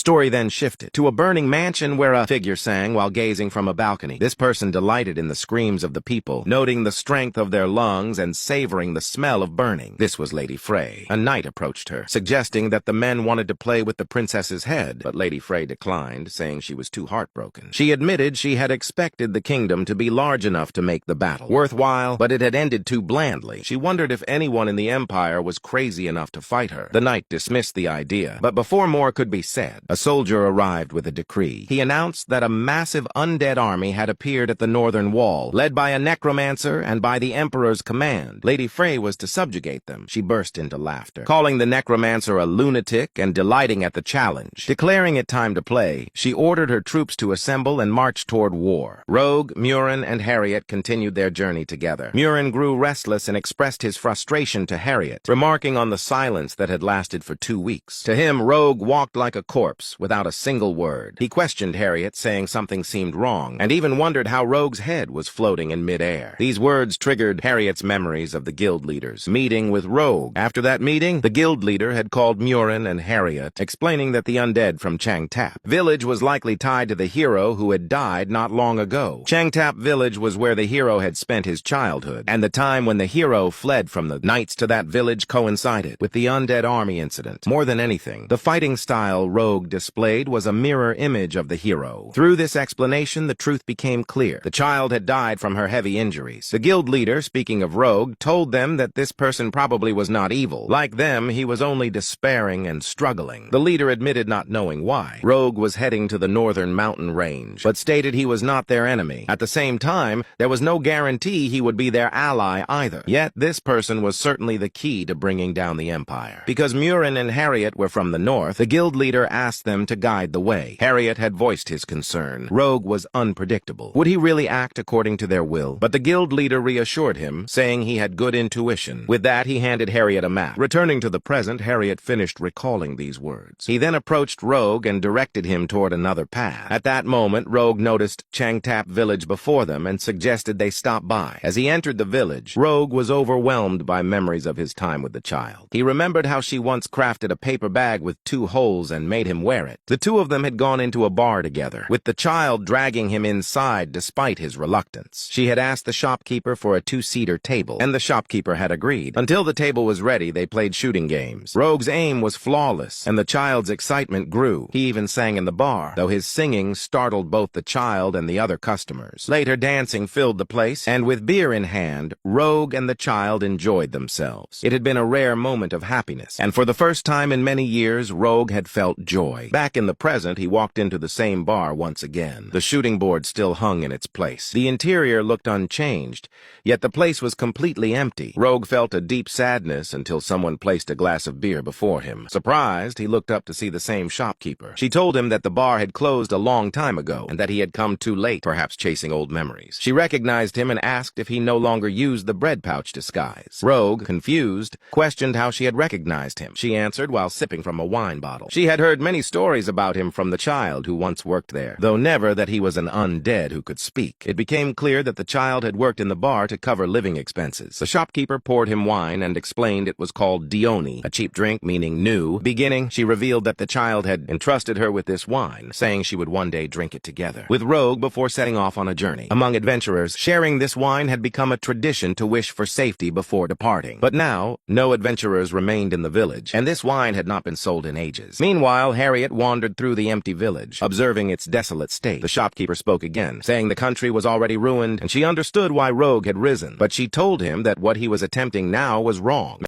Story then shifted to a burning mansion where a figure sang while gazing from a balcony. This person delighted in the screams of the people, noting the strength of their lungs and savoring the smell of burning. This was Lady Frey. A knight approached her, suggesting that the men wanted to play with the princess's head, but Lady Frey declined, saying she was too heartbroken. She admitted she had expected the kingdom to be large enough to make the battle worthwhile, but it had ended too blandly. She wondered if anyone in the empire was crazy enough to fight her. The knight dismissed the idea, but before more could be said, a soldier arrived with a decree. He announced that a massive undead army had appeared at the northern wall, led by a necromancer and by the emperor's command. Lady Frey was to subjugate them. She burst into laughter, calling the necromancer a lunatic and delighting at the challenge. Declaring it time to play, she ordered her troops to assemble and march toward war. Rogue, Murin, and Harriet continued their journey together. Murin grew restless and expressed his frustration to Harriet, remarking on the silence that had lasted for 2 weeks. To him, Rogue walked like a corpse, without a single word. He questioned Harriet, saying something seemed wrong, and even wondered how Rogue's head was floating in midair. These words triggered Harriet's memories of the guild leaders meeting with Rogue. After that meeting, the guild leader had called Murin and Harriet, explaining that the undead from Changtap village was likely tied to the hero who had died not long ago. Changtap village was where the hero had spent his childhood, and the time when the hero fled from the knights to that village coincided with the undead army incident. More than anything, the fighting style Rogue displayed was a mirror image of the hero. Through this explanation, the truth became clear. The child had died from her heavy injuries. The guild leader, speaking of Rogue, told them that this person probably was not evil. Like them, he was only despairing and struggling. The leader admitted not knowing why. Rogue was heading to the northern mountain range, but stated he was not their enemy. At the same time, there was no guarantee he would be their ally either. Yet this person was certainly the key to bringing down the empire. Because Murin and Harriet were from the north, the guild leader asked them to guide the way. Harriet had voiced his concern. Rogue was unpredictable. Would he really act according to their will? But the guild leader reassured him, saying he had good intuition. With that, he handed Harriet a map. Returning to the present, Harriet finished recalling these words. He then approached Rogue and directed him toward another path. At that moment, Rogue noticed Changtap village before them and suggested they stop by. As he entered the village, Rogue was overwhelmed by memories of his time with the child. He remembered how she once crafted a paper bag with 2 holes and made him wear it. The 2 of them had gone into a bar together, with the child dragging him inside despite his reluctance. She had asked the shopkeeper for a 2-seater table, and the shopkeeper had agreed. Until the table was ready, they played shooting games. Rogue's aim was flawless, and the child's excitement grew. He even sang in the bar, though his singing startled both the child and the other customers. Later, dancing filled the place, and with beer in hand, Rogue and the child enjoyed themselves. It had been a rare moment of happiness, and for the first time in many years, Rogue had felt joy. Back in the present, he walked into the same bar once again. The shooting board still hung in its place. The interior looked unchanged, yet the place was completely empty. Rogue felt a deep sadness until someone placed a glass of beer before him. Surprised, he looked up to see the same shopkeeper. She told him that the bar had closed a long time ago, and that he had come too late, perhaps chasing old memories. She recognized him and asked if he no longer used the bread pouch disguise. Rogue, confused, questioned how she had recognized him. She answered while sipping from a wine bottle. She had heard many stories about him from the child who once worked there, though never that he was an undead who could speak. It became clear that the child had worked in the bar to cover living expenses. The shopkeeper poured him wine and explained it was called Dioni, a cheap drink meaning new. Beginning, she revealed that the child had entrusted her with this wine, saying she would one day drink it together with Rogue before setting off on a journey. Among adventurers, sharing this wine had become a tradition to wish for safety before departing. But now, no adventurers remained in the village, and this wine had not been sold in ages. Meanwhile, Harriet wandered through the empty village, observing its desolate state. The shopkeeper spoke again, saying the country was already ruined, and she understood why Rogue had risen. But she told him that what he was attempting now was wrong.